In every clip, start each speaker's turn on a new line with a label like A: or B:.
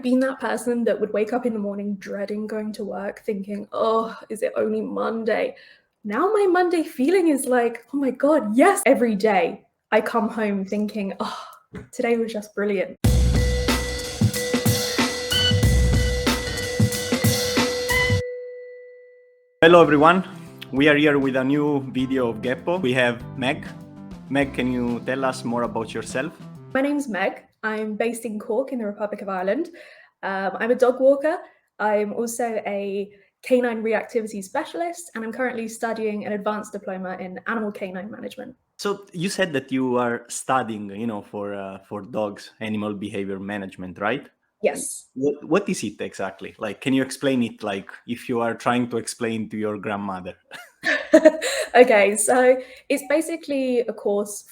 A: been that person that would wake up in the morning dreading going to work, thinking, oh, is it only Monday? Now my Monday feeling is like, oh my God, yes. Every day I come home thinking, oh, today was just brilliant.
B: Hello everyone, we are here with a new video of Geppo. We have Meg. Meg, can you tell us more about yourself?
A: My name's Meg. I'm based in Cork in the Republic of Ireland. I'm a dog walker. I'm also a canine reactivity specialist, and I'm currently studying an Advanced Diploma in Animal Canine Management.
B: So you said that you are studying, for dogs, Animal Behaviour Management, right?
A: Yes.
B: What is it exactly? Like, can you explain it like if you are trying to explain to your grandmother?
A: Okay, so it's basically a course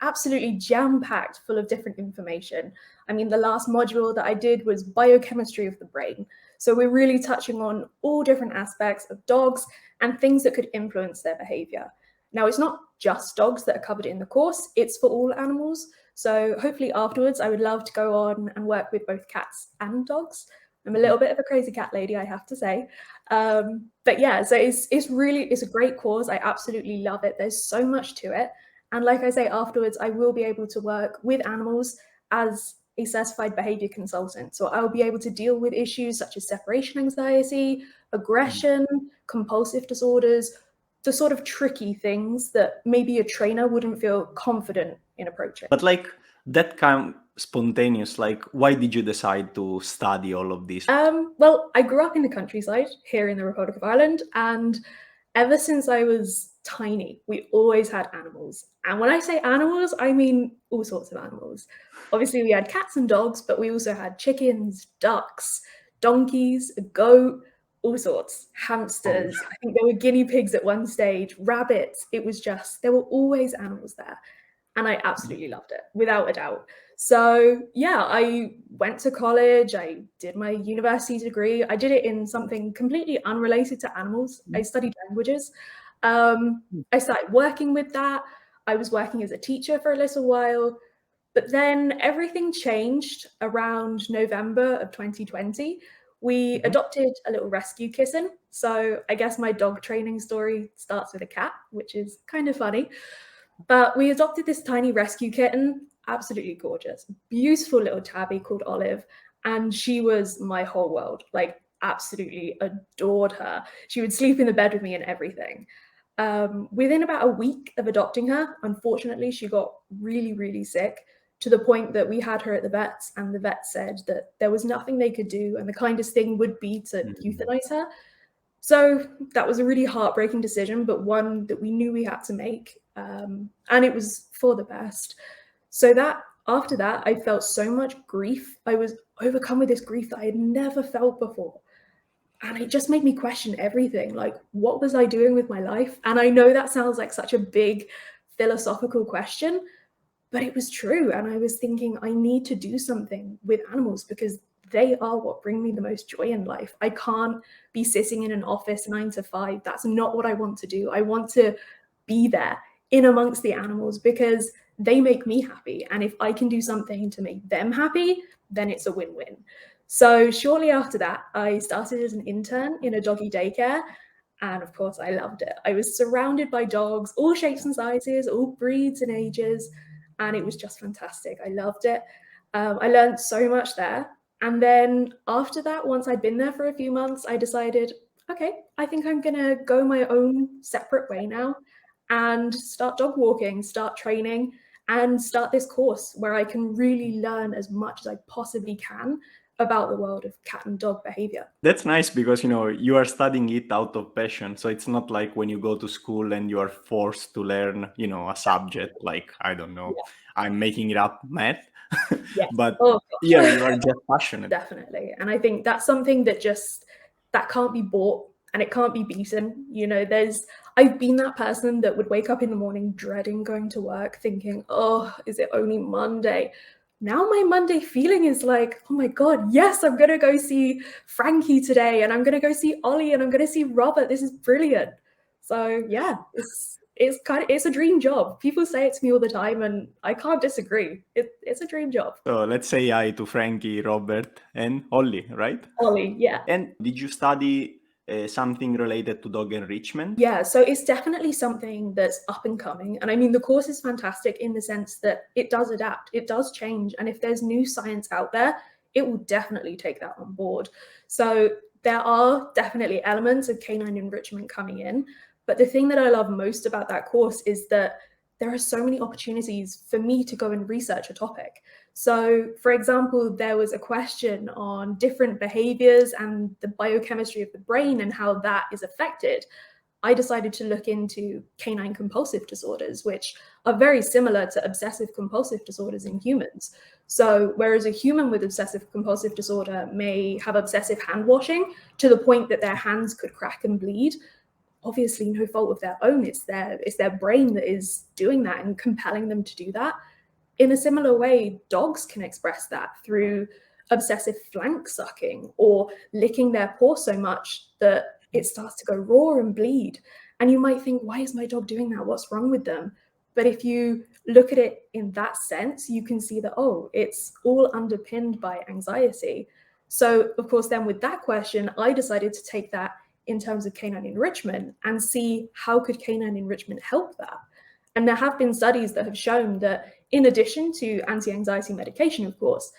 A: absolutely jam-packed full of different information. I mean, the last module that I did was biochemistry of the brain. So we're really touching on all different aspects of dogs and things that could influence their behavior. Now, it's not just dogs that are covered in the course, it's for all animals. So hopefully afterwards, I would love to go on and work with both cats and dogs. I'm a little bit of a crazy cat lady, I have to say. But yeah, so it's a great course. I absolutely love it. There's so much to it. And like I say, afterwards, I will be able to work with animals as a certified behavior consultant. So I'll be able to deal with issues such as separation anxiety, aggression, compulsive disorders, the sort of tricky things that maybe a trainer wouldn't feel confident in approaching.
B: But like that kind of spontaneous, like why did you decide to study all of this?
A: Well, I grew up in the countryside here in the Republic of Ireland, and ever since I was tiny, we always had animals. And when I say animals, I mean all sorts of animals. Obviously, we had cats and dogs, but we also had chickens, ducks, donkeys, a goat, all sorts, hamsters. I think there were guinea pigs at one stage, rabbits. There were always animals there. And I absolutely loved it, without a doubt. So yeah, I went to college, I did my university degree. I did it in something completely unrelated to animals. I studied languages. I started working with that. I was working as a teacher for a little while, but then everything changed around November of 2020. We adopted a little rescue kitten. So I guess my dog training story starts with a cat, which is kind of funny. But we adopted this tiny rescue kitten, absolutely gorgeous, beautiful little tabby called Olive. And she was my whole world, like absolutely adored her. She would sleep in the bed with me and everything. Within about a week of adopting her, unfortunately, she got really, really sick to the point that we had her at the vets, and the vet said that there was nothing they could do, and the kindest thing would be to euthanize her. So that was a really heartbreaking decision, but one that we knew we had to make. And it was for the best. So after that, I felt so much grief. I was overcome with this grief that I had never felt before. And it just made me question everything. Like, what was I doing with my life? And I know that sounds like such a big philosophical question, but it was true. And I was thinking, I need to do something with animals because they are what bring me the most joy in life. I can't be sitting in an office 9 to 5. That's not what I want to do. I want to be there in amongst the animals because they make me happy. And if I can do something to make them happy, then it's a win-win. So shortly after that, I started as an intern in a doggy daycare. And of course, I loved it. I was surrounded by dogs, all shapes and sizes, all breeds and ages. And it was just fantastic. I loved it. I learned so much there. And then after that, once I'd been there for a few months, I decided, okay, I think I'm going to go my own separate way now and start dog walking, start training, and start this course where I can really learn as much as I possibly can about the world of cat and dog behavior.
B: That's nice because, you are studying it out of passion. So it's not like when you go to school and you are forced to learn, a subject like, I don't know, I'm making it up, math.
A: Yes.
B: But
A: you
B: are just passionate.
A: Definitely. And I think that's something that can't be bought and it can't be beaten. I've been that person that would wake up in the morning dreading going to work thinking, oh, is it only Monday? Now my Monday feeling is like, oh my God, yes, I'm going to go see Frankie today and I'm going to go see Ollie and I'm going to see Robert. This is brilliant. So yeah, it's a dream job. People say it to me all the time, and I can't disagree. It's a dream job.
B: So let's say hi to Frankie, Robert, and Ollie, right?
A: Ollie, yeah.
B: And did you study something related to dog enrichment?
A: Yeah, so it's definitely something that's up and coming. And I mean, the course is fantastic in the sense that it does adapt, it does change. And if there's new science out there, it will definitely take that on board. So there are definitely elements of canine enrichment coming in. But the thing that I love most about that course is that there are so many opportunities for me to go and research a topic. So, for example, there was a question on different behaviors and the biochemistry of the brain and how that is affected. I decided to look into canine compulsive disorders, which are very similar to obsessive compulsive disorders in humans. So, whereas a human with obsessive compulsive disorder may have obsessive hand washing to the point that their hands could crack and bleed, obviously no fault of their own. It's their brain that is doing that and compelling them to do that. In a similar way, dogs can express that through obsessive flank sucking or licking their paw so much that it starts to go raw and bleed. And you might think, why is my dog doing that? What's wrong with them? But if you look at it in that sense, you can see that, oh, it's all underpinned by anxiety. So, of course, then with that question, I decided to take that in terms of canine enrichment and see how could canine enrichment help that. And there have been studies that have shown that in addition to anti-anxiety medication, of course,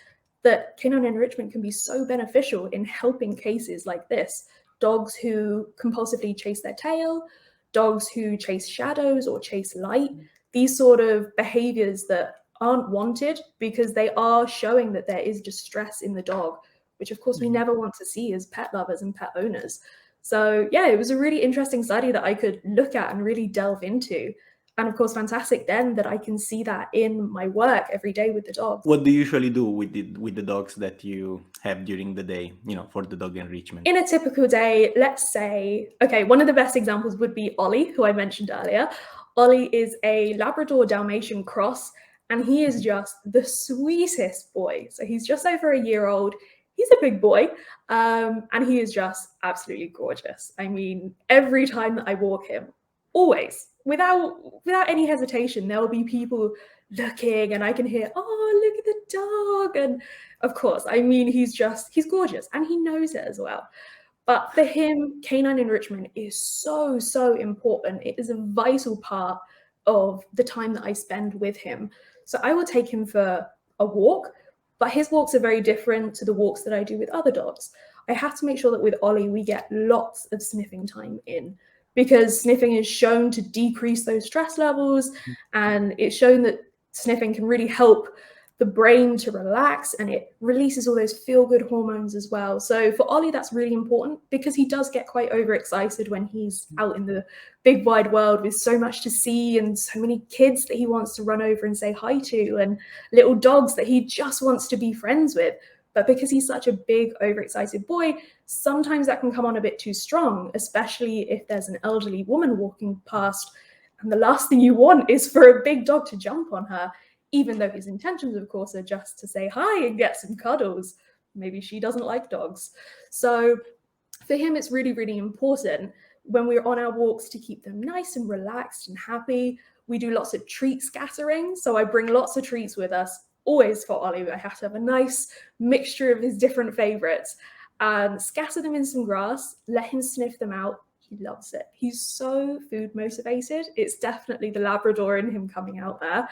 A: that canine enrichment can be so beneficial in helping cases like this. Dogs who compulsively chase their tail, dogs who chase shadows or chase light, these sort of behaviors that aren't wanted because they are showing that there is distress in the dog, which of course we never want to see as pet lovers and pet owners. So yeah, it was a really interesting study that I could look at and really delve into. And of course, fantastic then that I can see that in my work every day with the dogs.
B: What do you usually do with the dogs that you have during the day, for the dog enrichment?
A: In a typical day, let's say, okay, one of the best examples would be Ollie, who I mentioned earlier. Ollie is a Labrador Dalmatian cross, and he is just the sweetest boy. So he's just over a year old. He's a big boy, and he is just absolutely gorgeous. I mean, every time that I walk him, always, without any hesitation, there will be people looking, and I can hear, oh, look at the dog. And of course, I mean, he's gorgeous, and he knows it as well. But for him, canine enrichment is so, so important. It is a vital part of the time that I spend with him. So I will take him for a walk, but his walks are very different to the walks that I do with other dogs. I have to make sure that with Ollie, we get lots of sniffing time in, because sniffing is shown to decrease those stress levels, and it's shown that sniffing can really help the brain to relax, and it releases all those feel-good hormones as well. So for Ollie, that's really important because he does get quite overexcited when he's out in the big wide world with so much to see and so many kids that he wants to run over and say hi to, and little dogs that he just wants to be friends with. But because he's such a big, overexcited boy, sometimes that can come on a bit too strong, especially if there's an elderly woman walking past. And the last thing you want is for a big dog to jump on her, even though his intentions, of course, are just to say hi and get some cuddles. Maybe she doesn't like dogs. So for him, it's really, really important when we're on our walks to keep them nice and relaxed and happy. We do lots of treat scattering. So I bring lots of treats with us. Always for Ollie, I have to have a nice mixture of his different favorites and scatter them in some grass, let him sniff them out. He loves it. He's so food motivated. It's definitely the Labrador in him coming out there.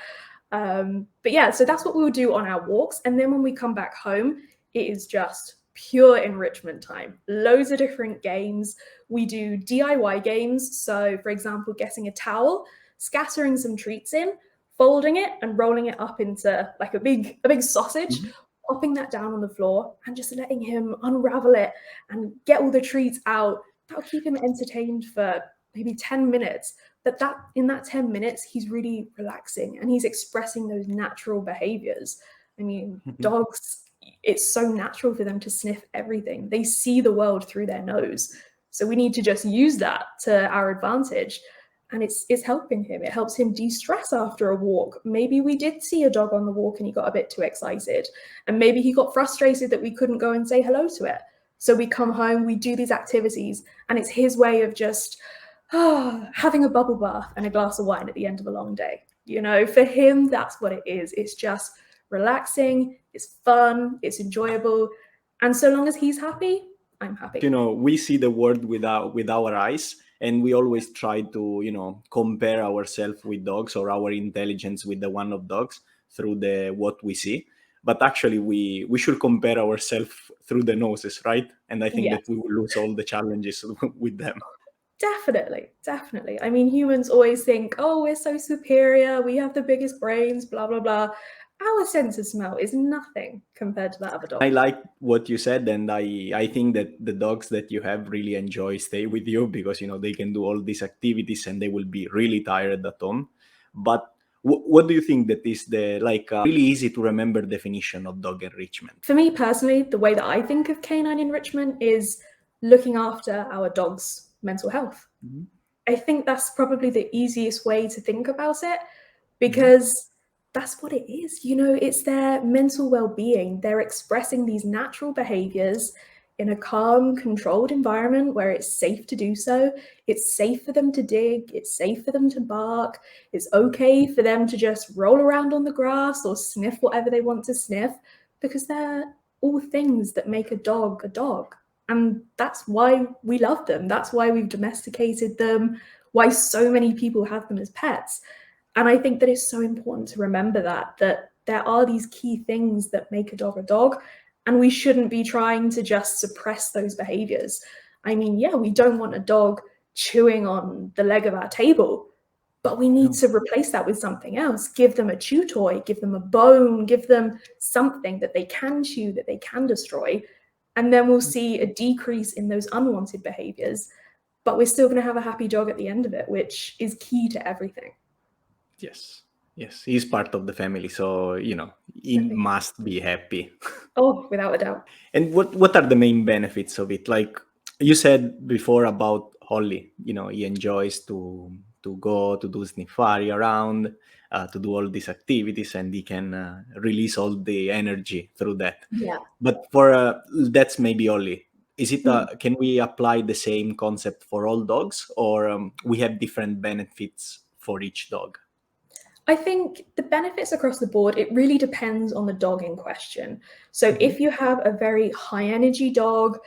A: But yeah, so that's what we'll do on our walks. And then when we come back home, it is just pure enrichment time. Loads of different games. We do DIY games. So for example, getting a towel, scattering some treats in, folding it and rolling it up into like a big sausage, popping that down on the floor and just letting him unravel it and get all the treats out. That'll keep him entertained for maybe 10 minutes. But in that 10 minutes, he's really relaxing and he's expressing those natural behaviors. I mean, dogs, it's so natural for them to sniff everything. They see the world through their nose. So we need to just use that to our advantage. And it's helping him. It helps him de-stress after a walk. Maybe we did see a dog on the walk and he got a bit too excited. And maybe he got frustrated that we couldn't go and say hello to it. So we come home, we do these activities, and it's his way of just having a bubble bath and a glass of wine at the end of a long day. For him, that's what it is. It's just relaxing, it's fun, it's enjoyable. And so long as he's happy, I'm happy.
B: We see the world with our eyes, and we always try to compare ourselves with dogs, or our intelligence with the one of dogs, through the what we see. But actually we should compare ourselves through the noses, right? And I think that
A: Yes.
B: we will lose all the challenges with them.
A: Definitely. I mean, humans always think, oh, we're so superior, we have the biggest brains, blah, blah, blah. Our sense of smell is nothing compared to that of a dog.
B: I like what you said, and I think that the dogs that you have really enjoy stay with you, because they can do all these activities and they will be really tired at home. But what do you think that is the really easy to remember definition of dog enrichment?
A: For me personally, the way that I think of canine enrichment is looking after our dog's mental health.
B: Mhm.
A: I think that's probably the easiest way to think about it,
B: Mhm.
A: because that's what it is. It's their mental well-being. They're expressing these natural behaviors in a calm, controlled environment where it's safe to do so. It's safe for them to dig. It's safe for them to bark. It's okay for them to just roll around on the grass or sniff whatever they want to sniff, because they're all things that make a dog a dog. And that's why we love them. That's why we've domesticated them, why so many people have them as pets. And I think that it's so important to remember that there are these key things that make a dog, and we shouldn't be trying to just suppress those behaviors. I mean, yeah, we don't want a dog chewing on the leg of our table, but we need
B: No.
A: to replace that with something else. Give them a chew toy, give them a bone, give them something that they can chew, that they can destroy. And then we'll see a decrease in those unwanted behaviors, but we're still going to have a happy dog at the end of it, which is key to everything.
B: Yes, he's part of the family, so he
A: Definitely.
B: must be happy.
A: Oh, without a doubt.
B: And what are the main benefits of it? Like you said before about Holly, he enjoys to go to do sniffari around, to do all these activities, and he can release all the energy through that.
A: Yeah.
B: But for that's maybe Holly. Is it?
A: Hmm.
B: Can we apply the same concept for all dogs, or we have different benefits for each dog?
A: I think the benefits across the board, it really depends on the dog in question. So
B: Mhm.
A: if you have a very high energy dog,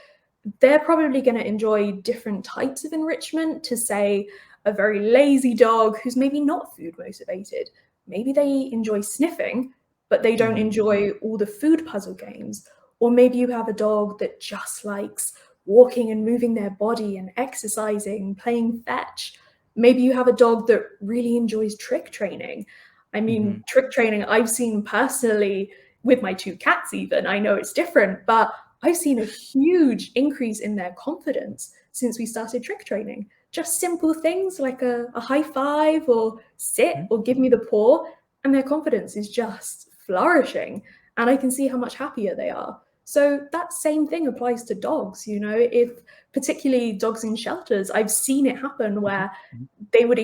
A: they're probably going to enjoy different types of enrichment to, say, a very lazy dog who's maybe not food motivated. Maybe they enjoy sniffing, but they don't
B: Mhm.
A: enjoy all the food puzzle games. Or maybe you have a dog that just likes walking and moving their body and exercising, playing fetch. Maybe you have a dog that really enjoys trick training. I mean,
B: Mhm.
A: trick training I've seen personally with my two cats, even. I know it's different, but I've seen a huge increase in their confidence since we started trick training. Just simple things like a high five or sit
B: Mhm.
A: or give me the paw, and their confidence is just flourishing. And I can see how much happier they are. So that same thing applies to dogs. If particularly dogs in shelters, I've seen it happen
B: Mhm.
A: where
B: Mhm.
A: they would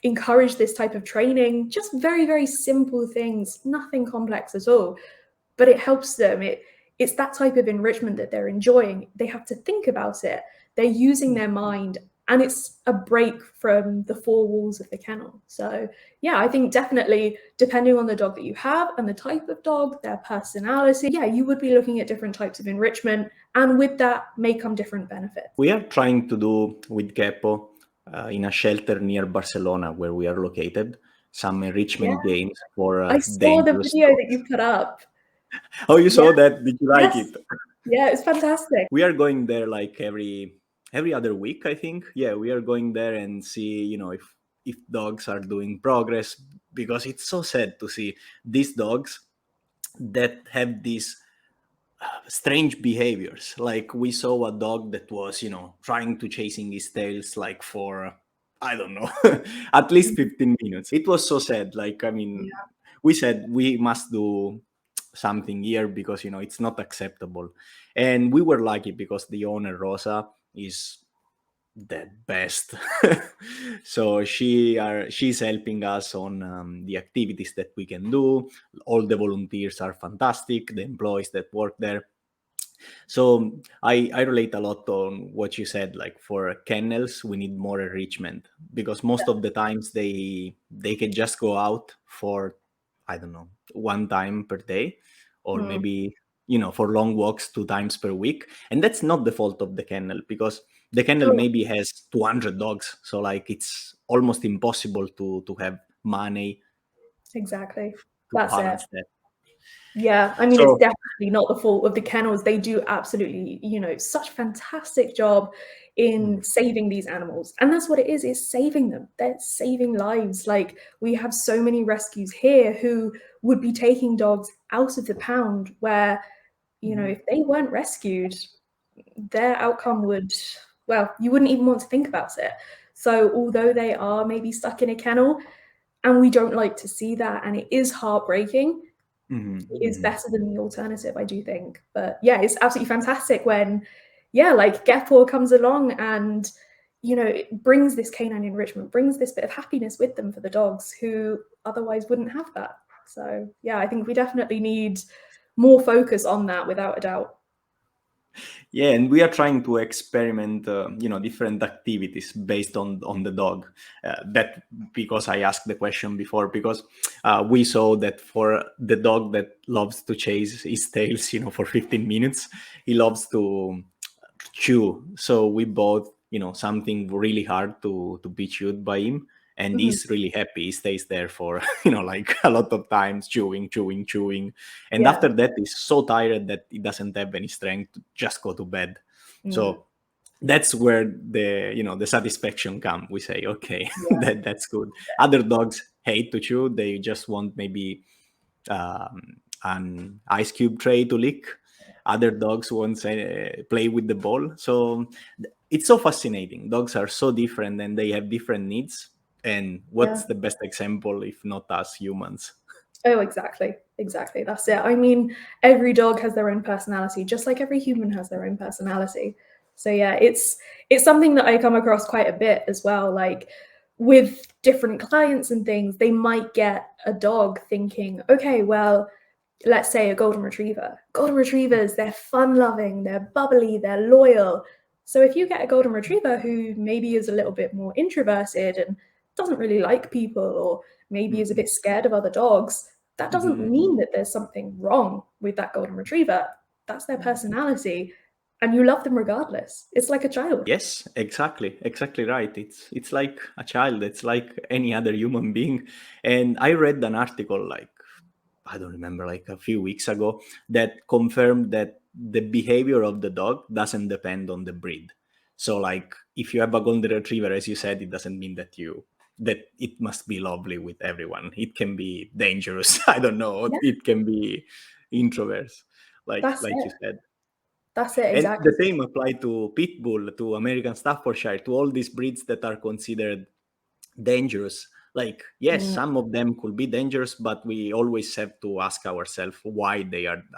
A: encourage this type of training, just very, very simple things, nothing complex at all, but it helps them. It's that type of enrichment that they're enjoying. They have to think about it. They're using their mind, and it's a break from the four walls of the kennel. So yeah, I think definitely depending on the dog that you have and the type of dog, their personality, yeah, you would be looking at different types of enrichment, and with that may come different benefits.
B: We are trying to do with Kepo, in a shelter near Barcelona where we are located, some
A: Yeah,
B: enrichment games for
A: I saw the
B: dangerous
A: video that
B: dogs.
A: you put up.
B: Oh, you
A: Yeah,
B: saw that? Did you like
A: yes,
B: it?
A: yeah, it's fantastic.
B: We are going there like every other week, I think. Yeah, we are going there and see, if dogs are doing progress, because it's so sad to see these dogs that have these strange behaviors. Like we saw a dog that was, trying to chasing his tails like for I don't know, at least
A: Mhm.
B: 15 minutes. It was so sad. Like I mean,
A: Yeah.
B: we said we must do something here because it's not acceptable. And we were lucky because the owner Rosa is the best. So she's helping us on the activities that we can do. All the volunteers are fantastic, the employees that work there. So I relate a lot on what you said. Like for kennels, we need more enrichment because most of the times they can just go out for, I don't know, one time per day, or
A: Mm.
B: maybe for long walks 2 times per week, and that's not the fault of the kennel because the kennel
A: Oh,
B: maybe has 200 dogs, so like it's almost impossible to have money
A: exactly.
B: to
A: That's it.
B: balance that.
A: Yeah, I mean, it's
B: So.
A: definitely not the fault of the kennels. They do absolutely, such a fantastic job in
B: Mhm,
A: saving these animals. And that's what it is saving them. They're saving lives. Like, we have so many rescues here who would be taking dogs out of the pound where,
B: mhm,
A: if they weren't rescued, their outcome would, well, you wouldn't even want to think about it. So, although they are maybe stuck in a kennel, and we don't like to see that, and it is heartbreaking,
B: mhm,
A: is
B: mhm.
A: better than the alternative, I do think. But yeah, it's absolutely fantastic when, yeah, like Gepor comes along and, it brings this canine enrichment, brings this bit of happiness with them for the dogs who otherwise wouldn't have that. So yeah, I think we definitely need more focus on that without a doubt.
B: Yeah, and we are trying to experiment, different activities based on the dog. That because I asked the question before, because we saw that for the dog that loves to chase his tails, for 15 minutes, he loves to chew. So we bought, something really hard to be chewed by him, and
A: Mhm.
B: he's really happy. He stays there for like a lot of times, chewing, chewing, chewing, and
A: Yeah.
B: after that he's so tired that he doesn't have any strength to just go to bed.
A: Mm.
B: So that's where the satisfaction come. We say, okay,
A: Yeah.
B: that's good. Other dogs hate to chew. They just want maybe an ice cube tray to lick. Other dogs want to play with the ball. So it's so fascinating. Dogs are so different and they have different needs. And
A: Yeah.
B: what's the best example if not us humans?
A: Oh, exactly. Exactly. That's it. I mean, every dog has their own personality, just like every human has their own personality. So yeah, it's something that I come across quite a bit as well. Like with different clients and things, they might get a dog thinking, okay, well, let's say a golden retriever. Golden retrievers, they're fun loving, they're bubbly, they're loyal. So if you get a golden retriever who maybe is a little bit more introverted and doesn't really like people, or maybe is a
B: Mhm,
A: bit scared of other dogs, that doesn't
B: mhm.
A: mean that there's something wrong with that golden retriever. That's their personality. And you love them regardless. It's like a child.
B: Yes, exactly right. It's like a child. It's like any other human being. And I read an article like I don't remember, like a few weeks ago, that confirmed that the behavior of the dog doesn't depend on the breed. So, like, if you have a golden retriever, as you said, it doesn't mean that it must be lovely with everyone. It can be dangerous. I don't know.
A: Yeah,
B: It can be introverts,
A: that's
B: like
A: it.
B: you said.
A: That's it,
B: And the
A: exactly.
B: same apply to pit bull, to American Staffordshire, to all these breeds that are considered dangerous. Like, yes,
A: Mm.
B: some of them could be dangerous, but we always have to ask ourselves why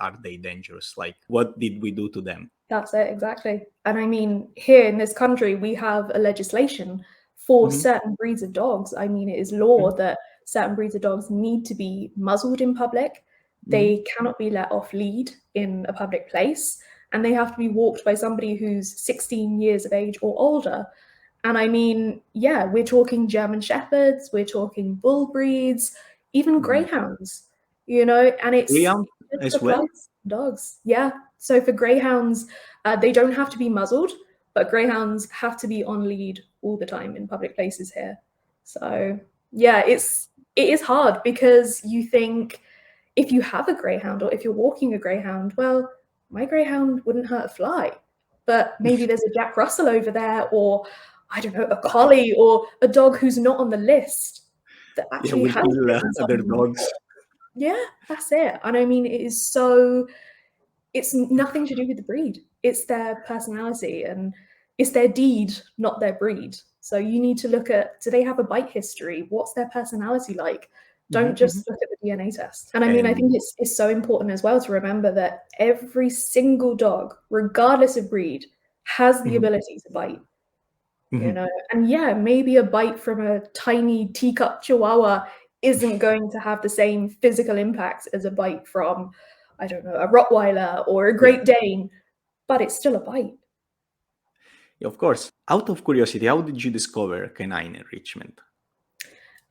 B: are they dangerous? Like, what did we do to them?
A: That's it, exactly. And I mean, here in this country, we have a legislation for
B: Hmm.
A: certain breeds of dogs. I mean, it is law that certain breeds of dogs need to be muzzled in public.
B: Hmm.
A: They cannot be let off lead in a public place, and they have to be walked by somebody who's 16 years of age or older. And I mean, yeah, we're talking German Shepherds, we're talking bull breeds, even
B: Hmm.
A: greyhounds, and
B: Leon
A: it
B: as well.
A: applies to dogs. Yeah. So for greyhounds, they don't have to be muzzled, but greyhounds have to be on lead all the time in public places here. So yeah, it is hard because you think if you have a greyhound or if you're walking a greyhound, well, my greyhound wouldn't hurt a fly, but maybe there's a Jack Russell over there, or I don't know, a collie or a dog who's not on the list that
B: Yeah,
A: actually
B: will
A: has
B: kill
A: bitten
B: other
A: someone
B: dogs.
A: before. Yeah, that's it. And I mean, it's nothing to do with the breed. It's their personality and it's their deed, not their breed. So you need to look at, do they have a bite history? What's their personality like?
B: Hmm.
A: Don't
B: Hmm.
A: just look at the DNA test. And I mean, I think
B: And
A: it's so important as well to remember that every single dog, regardless of breed, has the
B: mhm,
A: ability to bite.
B: mhm.
A: And yeah, maybe a bite from a tiny teacup chihuahua isn't going to have the same physical impact as a bite from, I don't know, a Rottweiler or a
B: Yeah.
A: Great Dane, but it's still a bite.
B: Yeah, of course. Out of curiosity, how did you discover canine enrichment?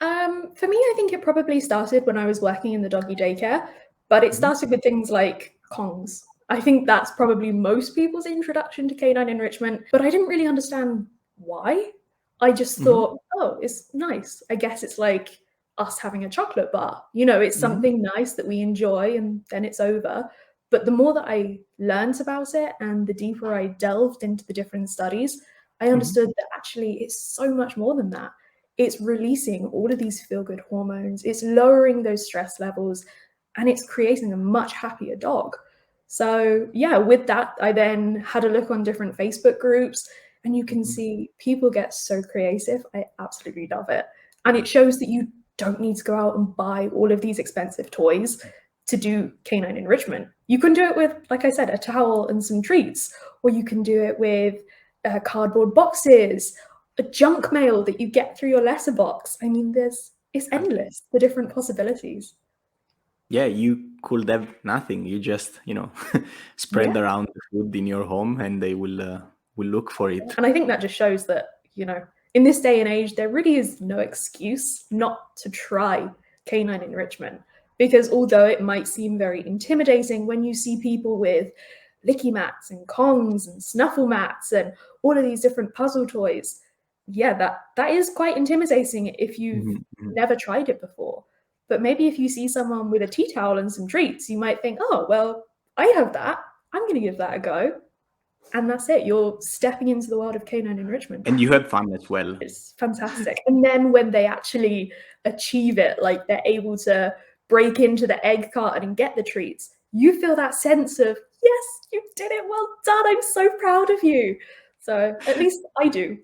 A: For me, I think it probably started when I was working in the doggy daycare, but it
B: Mhm,
A: started with things like Kongs. I think that's probably most people's introduction to canine enrichment, but I didn't really understand why. I just
B: mhm,
A: thought, oh, it's nice. I guess it's like us having a chocolate bar. You know, it's
B: mhm,
A: something nice that we enjoy and then it's over. But the more that I learned about it and the deeper I delved into the different studies, I
B: mhm,
A: understood that actually it's so much more than that. It's releasing all of these feel good hormones, it's lowering those stress levels, and it's creating a much happier dog. So, yeah, with that, I then had a look on different Facebook groups, and you can
B: mhm.
A: see people get so creative. I absolutely love it. And it shows that you don't need to go out and buy all of these expensive toys to do canine enrichment. You can do it with, like I said, a towel and some treats, or you can do it with cardboard boxes, a junk mail that you get through your letterbox. I mean, it's
B: Exactly.
A: endless, the different possibilities.
B: Yeah, you could have nothing. You just,
A: Yeah.
B: spread around the food in your home, and they will look for it.
A: And I think that just shows that, in this day and age, there really is no excuse not to try canine enrichment. Because although it might seem very intimidating when you see people with licky mats and Kongs and snuffle mats and all of these different puzzle toys, yeah, that is quite intimidating if you've
B: Mhm, mhm.
A: never tried it before. But maybe if you see someone with a tea towel and some treats, you might think, oh, well, I have that. I'm going to give that a go. And that's it. You're stepping into the world of canine enrichment.
B: And you have fun as well.
A: It's fantastic. And then when they actually achieve it, like they're able to break into the egg carton and get the treats, you feel that sense of, yes, you did it. Well done. I'm so proud of you. So at least I do.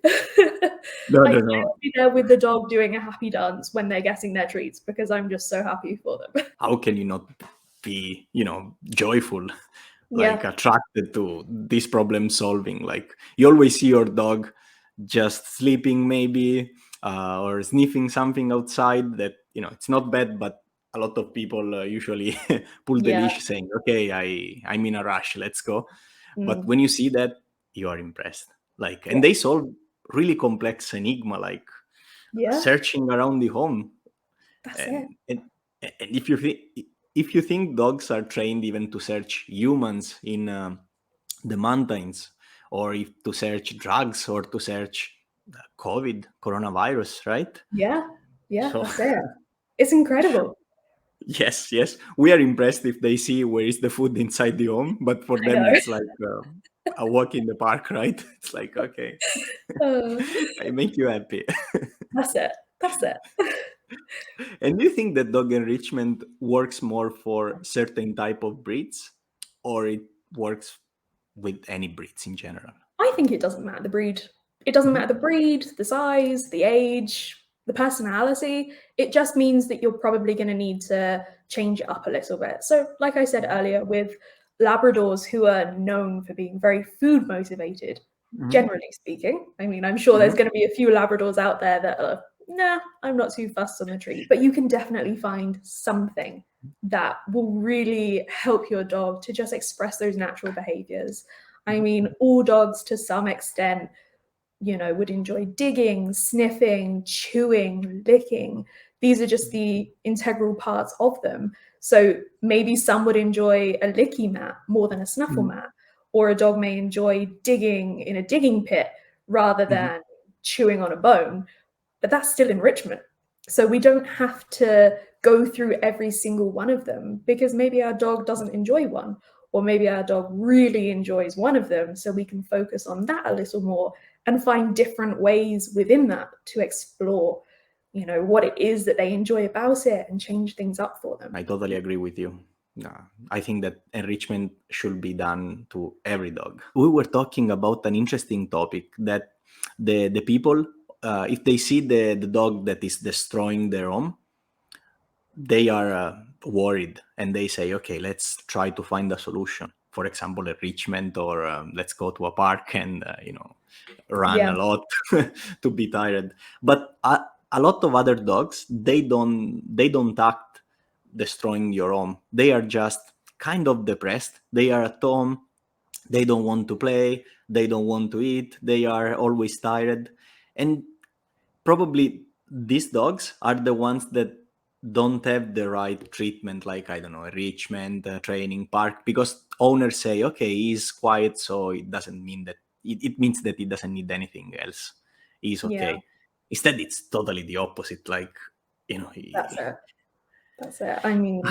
B: No, no,
A: I'll
B: no.
A: be there with the dog doing a happy dance when they're getting their treats because I'm just so happy for them.
B: How can you not be, joyful, like
A: Yeah.
B: attracted to this problem solving? Like you always see your dog just sleeping, maybe, or sniffing something outside that, it's not bad, but a lot of people usually pull the
A: Yeah.
B: leash saying, okay, I'm in a rush, let's go. But
A: Mm.
B: when you see that, you are impressed. Like,
A: Yeah.
B: and they solve really complex enigma, like
A: Yeah.
B: searching around the home.
A: That's it.
B: And if you think dogs are trained even to search humans in the mountains, or if to search drugs, or to search COVID, coronavirus, right?
A: Yeah. Yeah.
B: So
A: That's it. It's incredible.
B: yes, yes, we are impressed if they see where is the food inside the home, but for
A: I
B: them
A: know.
B: it's like a walk in the park, right? It's like, okay,
A: Uh,
B: I make you happy.
A: that's it. That's it.
B: And do you think that dog enrichment works more for certain type of breeds, or it works with any breeds in general?
A: I think it doesn't matter the breed. It doesn't
B: Mhm,
A: matter the breed, the size, the age, the personality. It just means that you're probably going to need to change it up a little bit. So, like I said
B: mhm,
A: earlier, with Labradors who are known for being very food motivated,
B: mhm,
A: generally speaking, I mean, I'm sure there's
B: mhm,
A: going to be a few Labradors out there that are, nah, I'm not too fussed on the treat, but you can definitely find something that will really help your dog to just express those natural behaviors. I
B: mhm,
A: mean, all dogs to some extent, would enjoy digging, sniffing, chewing, licking. These are just the integral parts of them. So maybe some would enjoy a licky mat more than a snuffle
B: mhm,
A: mat, or a dog may enjoy digging in a digging pit rather
B: mhm,
A: than chewing on a bone, but that's still enrichment. So we don't have to go through every single one of them because maybe our dog doesn't enjoy one, or maybe our dog really enjoys one of them. So we can focus on that a little more and find different ways within that to explore, what it is that they enjoy about it and change things up for them.
B: I totally agree with you. I think that enrichment should be done to every dog. We were talking about an interesting topic that the people, if they see the dog that is destroying their home, they are worried, and they say, okay, let's try to find a solution, for example enrichment, or let's go to a park and run
A: Yeah,
B: a lot to be tired. But a lot of other dogs, they don't act destroying your home. They are just kind of depressed, they are at home, They don't want to play, they don't want to eat, they are always tired. And probably these dogs are the ones that don't have the right treatment, like, I don't know, enrichment, training, park, because owners say, okay, he's quiet, so it doesn't mean that it means that he doesn't need anything else. He's
A: Yeah,
B: okay. Instead, it's totally the opposite. Like, you know,
A: that's it. That's it. I mean,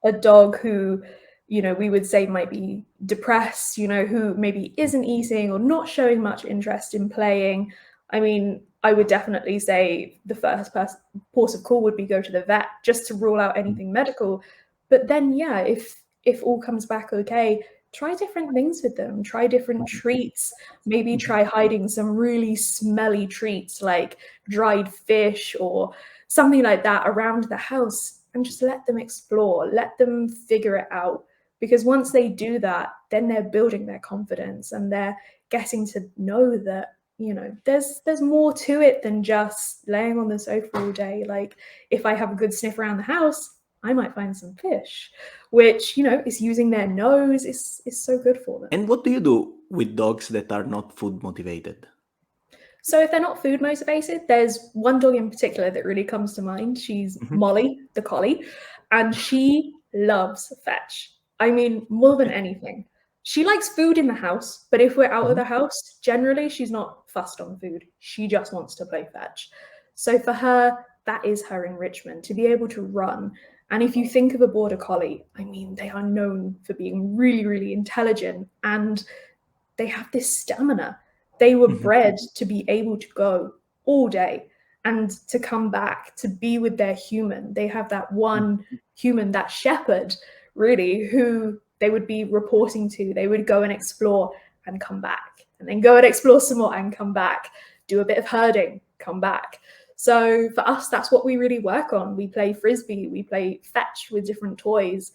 A: a dog who, we would say might be depressed, who maybe isn't eating or not showing much interest in playing. I mean, I would definitely say the first port of call would be go to the vet just to rule out anything medical. But then, yeah, if all comes back okay, try different things with them. Try different treats. Maybe try hiding some really smelly treats like dried fish or something like that around the house, and just let them explore, let them figure it out. Because once they do that, then they're building their confidence and they're getting to know that, there's more to it than just laying on the sofa all day. Like, if I have a good sniff around the house, I might find some fish, which, is using their nose, is so good for them.
B: And what do you do with dogs that are not food motivated?
A: So if they're not food motivated, there's one dog in particular that really comes to mind. She's
B: Mhm.
A: Molly, the collie, and she loves fetch. I mean, more than
B: Okay.
A: anything. She likes food in the house, but if we're out of
B: Mhm.
A: the house, generally she's not fussed on food. She just wants to play fetch. So for her, that is her enrichment, to be able to run. And if you think of a border collie, I mean, they are known for being really, really intelligent, and they have this stamina. They were
B: Mhm.
A: bred to be able to go all day and to come back to be with their human. They have that one human, that shepherd, really, who they would be reporting to. They would go and explore and come back, and then go and explore some more and come back, do a bit of herding, come back. So for us, that's what we really work on. We play frisbee, we play fetch with different toys.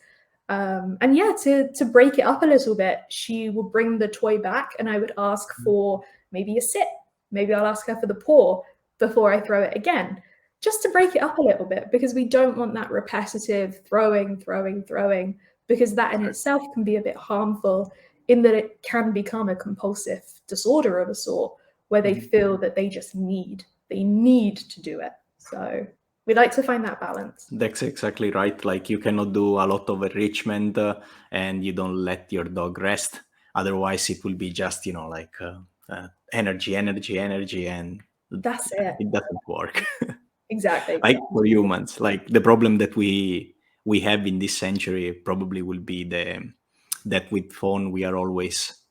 A: And yeah, to break it up a little bit, she will bring the toy back, and I would ask for maybe a sit. Maybe I'll ask her for the paw before I throw it again, just to break it up a little bit, because we don't want that repetitive throwing, because that in itself can be a bit harmful, in that it can become a compulsive disorder of a sort, where they
B: Mhm.
A: feel that they need to do it. So we like to find that balance.
B: That's exactly right. Like, you cannot do a lot of enrichment and you don't let your dog rest. Otherwise, it will be just, like energy, energy, energy, and
A: That's it.
B: it doesn't work.
A: Exactly.
B: Like for humans, like the problem that we have in this century probably will be that with phone we are always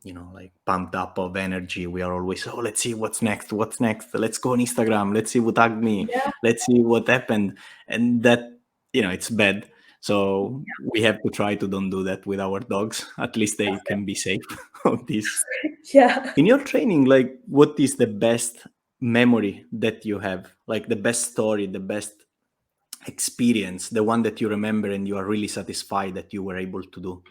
B: like pumped up of energy. We are always, oh, let's see what's next, let's go on Instagram, let's see what hugged me,
A: Yeah,
B: let's see what happened. And that, it's bad. So we have to try to don't do that with our dogs. At least they
A: that's it.
B: can be safe of this.
A: Yeah.
B: In your training, like, what is the best memory that you have? Like the best story, the best experience, the one that you remember and you are really satisfied that you were able to do?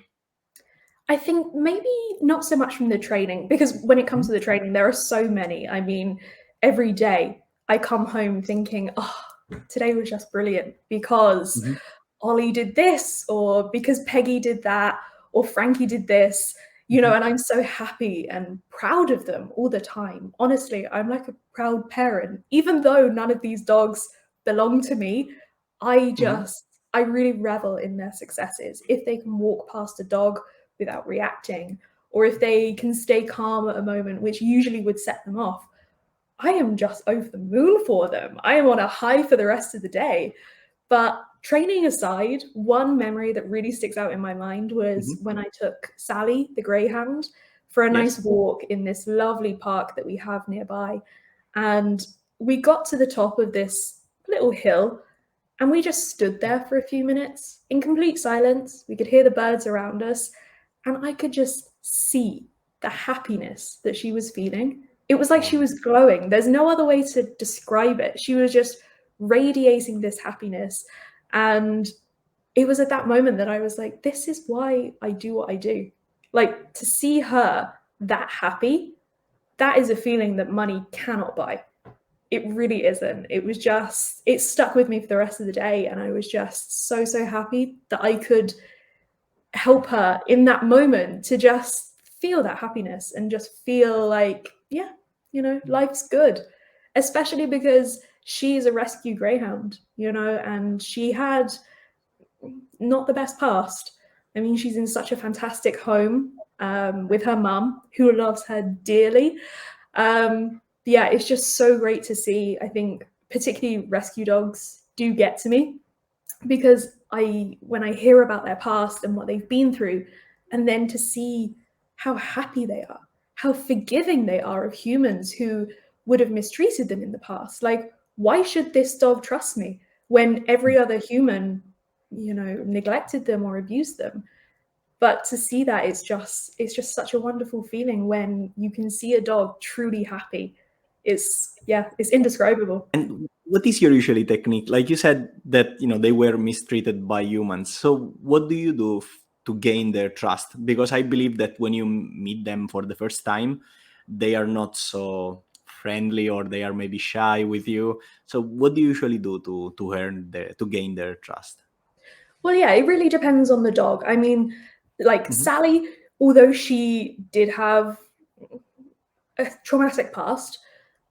A: I think maybe not so much from the training, because when it comes
B: Mhm.
A: to the training, there are so many. I mean, every day I come home thinking, oh, today was just brilliant because
B: Mhm.
A: Ollie did this, or because Peggy did that, or Frankie did this,
B: Mhm.
A: and I'm so happy and proud of them all the time. Honestly, I'm like a proud parent. Even though none of these dogs belong to me,
B: Mhm.
A: I really revel in their successes. If they can walk past a dog without reacting, or if they can stay calm at a moment, which usually would set them off, I am just over the moon for them. I am on a high for the rest of the day. But training aside, one memory that really sticks out in my mind was
B: Mhm.
A: when I took Sally, the greyhound, for a
B: Yes.
A: nice walk in this lovely park that we have nearby. And we got to the top of this little hill, and we just stood there for a few minutes in complete silence. We could hear the birds around us, and I could just see the happiness that she was feeling. It was like she
B: Oh.
A: was glowing. There's no other way to describe it. She was just radiating this happiness. And it was at that moment that I was like, this is why I do what I do. Like, to see her that happy, that is a feeling that money cannot buy. It really isn't. It was just, it stuck with me for the rest of the day. And I was just so, so happy that I could help her in that moment to just feel that happiness and just feel like, yeah, life's good. Especially because she's a rescue greyhound, and she had not the best past. I mean, she's in such a fantastic home with her mum, who loves her dearly. Yeah, it's just so great to see. I think particularly rescue dogs do get to me, because when I hear about their past and what they've been through, and then to see how happy they are, how forgiving they are of humans who would have mistreated them in the past. Like, why should this dog trust me when every other human, neglected them or abused them? But to see that, it's just such a wonderful feeling when you can see a dog truly happy. It's indescribable.
B: And what is your usually technique? Like you said that they were mistreated by humans. So what do you do to gain their trust? Because I believe that when you meet them for the first time, they are not so friendly, or they are maybe shy with you. So what do you usually do to gain their trust?
A: Well, yeah, it really depends on the dog. I mean, like
B: Hmm.
A: Sally, although she did have a traumatic past,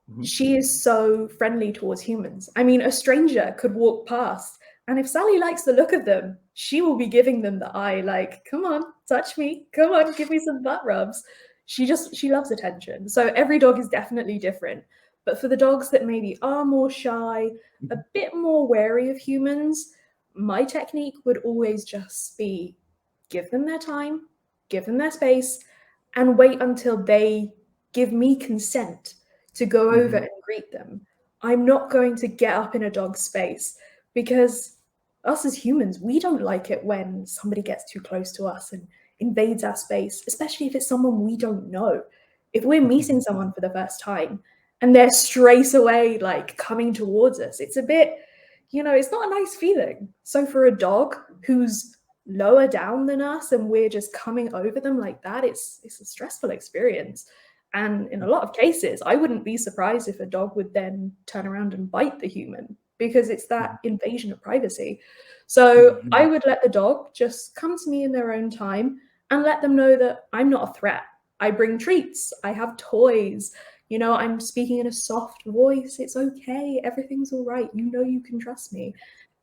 B: Hmm.
A: she is so friendly towards humans. I mean, a stranger could walk past, and if Sally likes the look of them, she will be giving them the eye, like, come on, touch me, come on, give me some butt rubs. She loves attention. So every dog is definitely different. But for the dogs that maybe are more shy, a bit more wary of humans, my technique would always just be give them their time, give them their space, and wait until they give me consent to go over
B: Hmm.
A: and greet them. I'm not going to get up in a dog's space, because us as humans, we don't like it when somebody gets too close to us and invades our space, especially if it's someone we don't know. If we're meeting someone for the first time and they're straight away like coming towards us, it's a bit, it's not a nice feeling. So for a dog who's lower down than us and we're just coming over them like that, it's a stressful experience. And in a lot of cases, I wouldn't be surprised if a dog would then turn around and bite the human, because it's that invasion of privacy. So I would let the dog just come to me in their own time and let them know that I'm not a threat. I bring treats, I have toys, I'm speaking in a soft voice. It's okay. Everything's all right. You can trust me.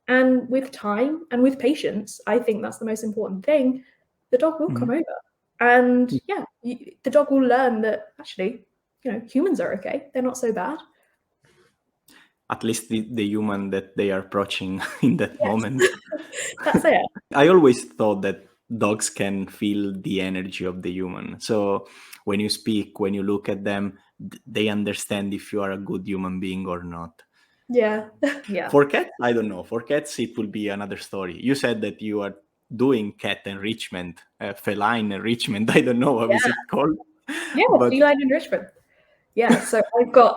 A: And with time and with patience, I think that's the most important thing. The dog will come over. And yeah, the dog will learn that actually, humans are okay. They're not so bad.
B: At least the human that they are approaching in that
A: Yes,
B: moment.
A: that's it.
B: I always thought that dogs can feel the energy of the human. So when you speak, when you look at them, they understand if you are a good human being or not.
A: Yeah. Yeah.
B: For cats, I don't know. For cats, it will be another story. You said that you are doing cat enrichment, feline enrichment. I don't know what is
A: Yeah.
B: it called,
A: Yeah.
B: but
A: Feline enrichment. Yeah, so I've got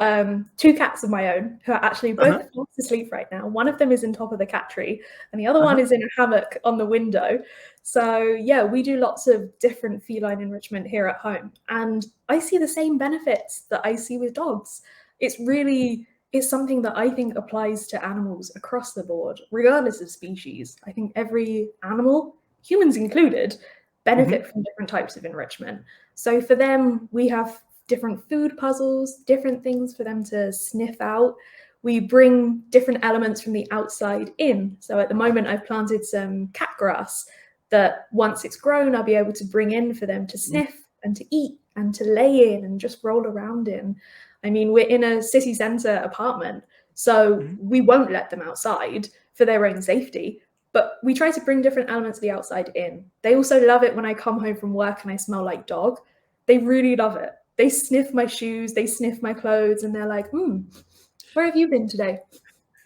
A: two cats of my own who are actually both
B: uh-huh,
A: fast asleep right now. One of them is in top of the cat tree, and the other one
B: uh-huh,
A: is in a hammock on the window. So yeah, we do lots of different feline enrichment here at home, and I see the same benefits that I see with dogs. It's something that I think applies to animals across the board, regardless of species. I think every animal, humans included,
B: mhm,
A: benefit from different types of enrichment. So for them, we have different food puzzles, different things for them to sniff out. We bring different elements from the outside in. So at the moment, I've planted some cat grass that once it's grown, I'll be able to bring in for them to sniff and to eat and to lay in and just roll around in. I mean, we're in a city centre apartment, so
B: mhm,
A: we won't let them outside for their own safety. But we try to bring different elements of the outside in. They also love it when I come home from work and I smell like dog. They really love it. They sniff my shoes, they sniff my clothes, and they're like, where have you been today?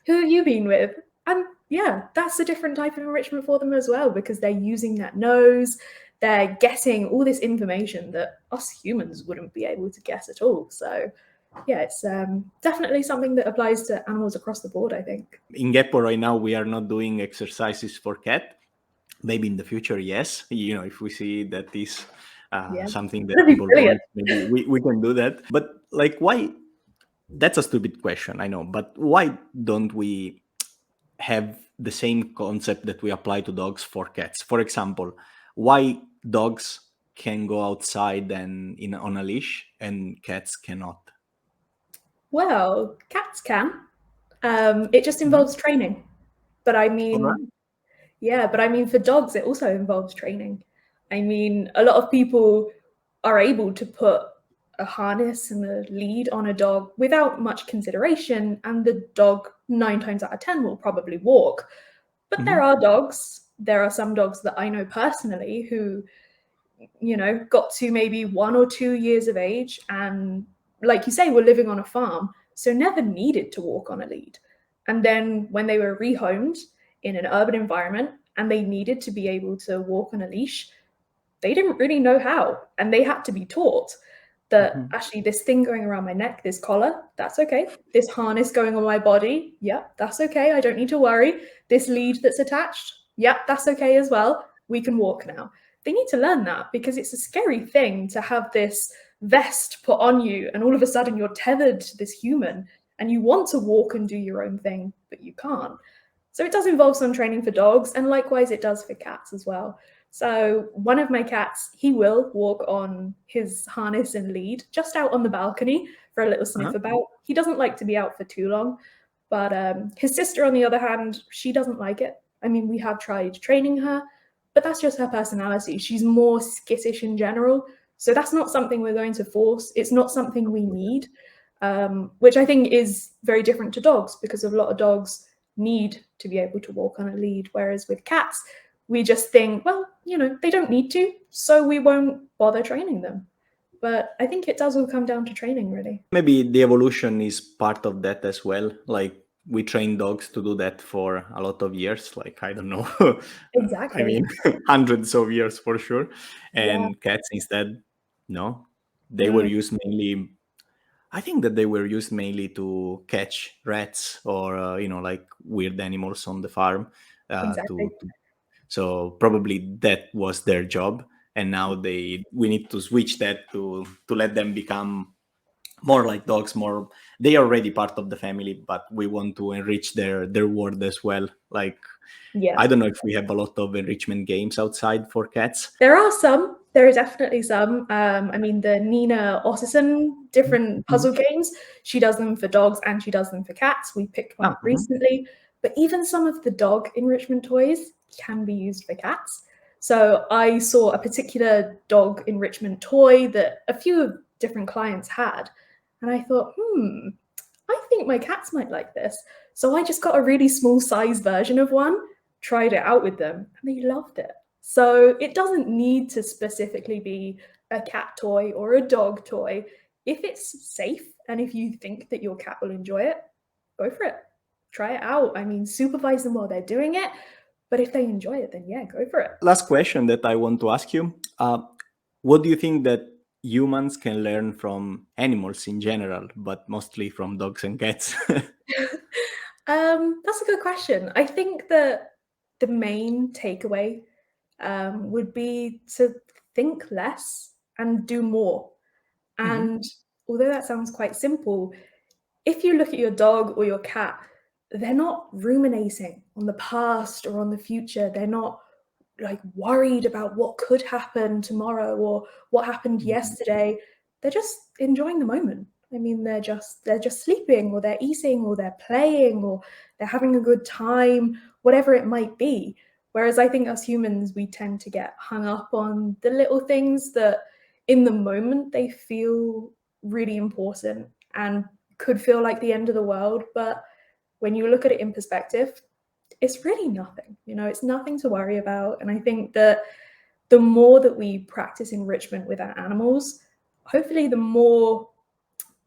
A: Who have you been with? And yeah, that's a different type of enrichment for them as well, because they're using that nose, they're getting all this information that us humans wouldn't be able to get at all. So yeah, it's definitely something that applies to animals across the board, I think.
B: in Geppo right now we are not doing exercises for cat. Maybe in the future, yes. If we see that is
A: Yeah,
B: something that
A: that'd be
B: people
A: brilliant.
B: want, maybe we can do that. But like, why? That's a stupid question, I know. But why don't we have the same concept that we apply to dogs for cats? For example, why dogs can go outside and on a leash, and cats cannot?
A: Well, cats can. It just
B: Mhm.
A: involves training. But I
B: All right.
A: mean, yeah, but I mean, for dogs, it also involves training. I mean, a lot of people are able to put a harness and a lead on a dog without much consideration, and the dog, 9 times out of 10, will probably walk. But
B: Mhm.
A: there are some dogs that I know personally who, got to maybe 1 or 2 years of age and, like you say, were living on a farm, so never needed to walk on a lead. And then when they were rehomed in an urban environment and they needed to be able to walk on a leash, they didn't really know how, and they had to be taught that
B: Mhm.
A: actually this thing going around my neck, this collar, that's okay. This harness going on my body, yeah, that's okay. I don't need to worry. This lead that's attached, yeah, that's okay as well. We can walk now. They need to learn that because it's a scary thing to have this vest put on you and all of a sudden you're tethered to this human and you want to walk and do your own thing, but you can't. So it does involve some training for dogs, and likewise it does for cats as well. So one of my cats, he will walk on his harness and lead just out on the balcony for a little
B: Uh-huh.
A: sniff about. He doesn't like to be out for too long, but his sister, on the other hand, she doesn't like it. I mean, we have tried training her, but that's just her personality. She's more skittish in general, so that's not something we're going to force. It's not something we need, which I think is very different to dogs because a lot of dogs need to be able to walk on a lead, whereas with cats, we just think, well, they don't need to, so we won't bother training them. But I think it does all come down to training, really.
B: Maybe the evolution is part of that as well. Like we train dogs to do that for a lot of years. Like I don't know, I
A: Exactly.
B: mean, hundreds of years for sure.
A: Yeah.
B: And cats instead, no, they were
A: Mm,
B: used mainly. I think that they were used mainly to catch rats or like weird animals on the farm.
A: exactly.
B: So probably that was their job, and now we need to switch that to let them become more like dogs. More, they are already part of the family, but we want to enrich their world as well. Like
A: Yeah.
B: I don't know if we have a lot of enrichment games outside for cats.
A: There are some. There are definitely some. I mean, the Nina Otterson different
B: Mhm.
A: puzzle games. She does them for dogs and she does them for cats. We picked one
B: Ah,
A: up
B: mhm.
A: recently. But even some of the dog enrichment toys can be used for cats. So I saw a particular dog enrichment toy that a few different clients had, and I thought, I think my cats might like this. So I just got a really small size version of one, tried it out with them, and they loved it. So it doesn't need to specifically be a cat toy or a dog toy. If it's safe and if you think that your cat will enjoy it, go for it. Try it out. I mean, supervise them while they're doing it. But if they enjoy it, then yeah, go for it.
B: Last question that I want to ask you: what do you think that humans can learn from animals in general, but mostly from dogs and cats?
A: That's a good question. I think that the main takeaway would be to think less and do more.
B: Mhm.
A: And although that sounds quite simple, if you look at your dog or your cat, they're not ruminating on the past or on the future. They're not like worried about what could happen tomorrow or what happened
B: Mhm.
A: yesterday. They're just enjoying the moment. I mean, they're just sleeping or they're eating or they're playing or they're having a good time, whatever it might be. Whereas I think us humans, we tend to get hung up on the little things that in the moment they feel really important and could feel like the end of the world. But when you look at it in perspective, it's really nothing. It's nothing to worry about. And I think that the more that we practice enrichment with our animals, hopefully the more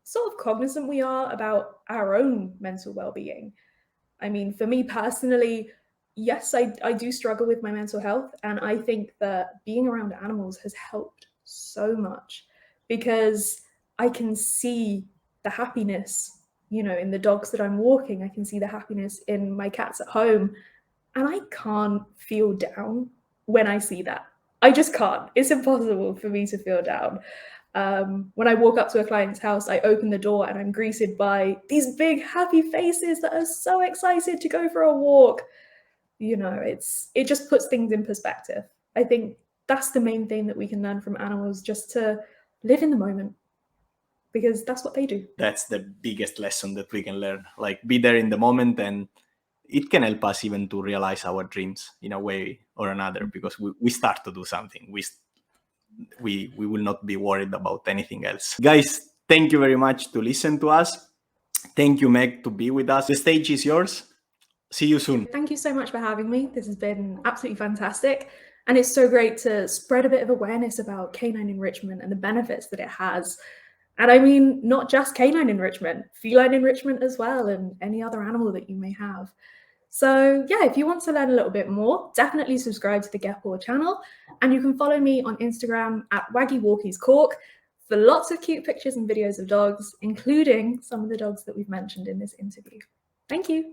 A: sort of cognizant we are about our own mental well-being. I mean, for me personally, yes, I do struggle with my mental health. And I think that being around animals has helped so much because I can see the happiness, in the dogs that I'm walking. I can see the happiness in my cats at home. And I can't feel down when I see that. I just can't. It's impossible for me to feel down. When I walk up to a client's house, I open the door and I'm greeted by these big happy faces that are so excited to go for a walk. It just puts things in perspective. I think that's the main thing that we can learn from animals, just to live in the moment, because that's what they do.
B: That's the biggest lesson that we can learn. Like, be there in the moment, and it can help us even to realize our dreams in a way or another, because we start to do something. We will not be worried about anything else. Guys, thank you very much to listen to us. Thank you, Meg, to be with us. The stage is yours. See you soon.
A: Thank you so much for having me. This has been absolutely fantastic. And it's so great to spread a bit of awareness about canine enrichment and the benefits that it has. And I mean, not just canine enrichment, feline enrichment as well, and any other animal that you may have. So yeah, if you want to learn a little bit more, definitely subscribe to the Gepor channel. And you can follow me on Instagram at WaggyWalkiesCork for lots of cute pictures and videos of dogs, including some of the dogs that we've mentioned in this interview. Thank you.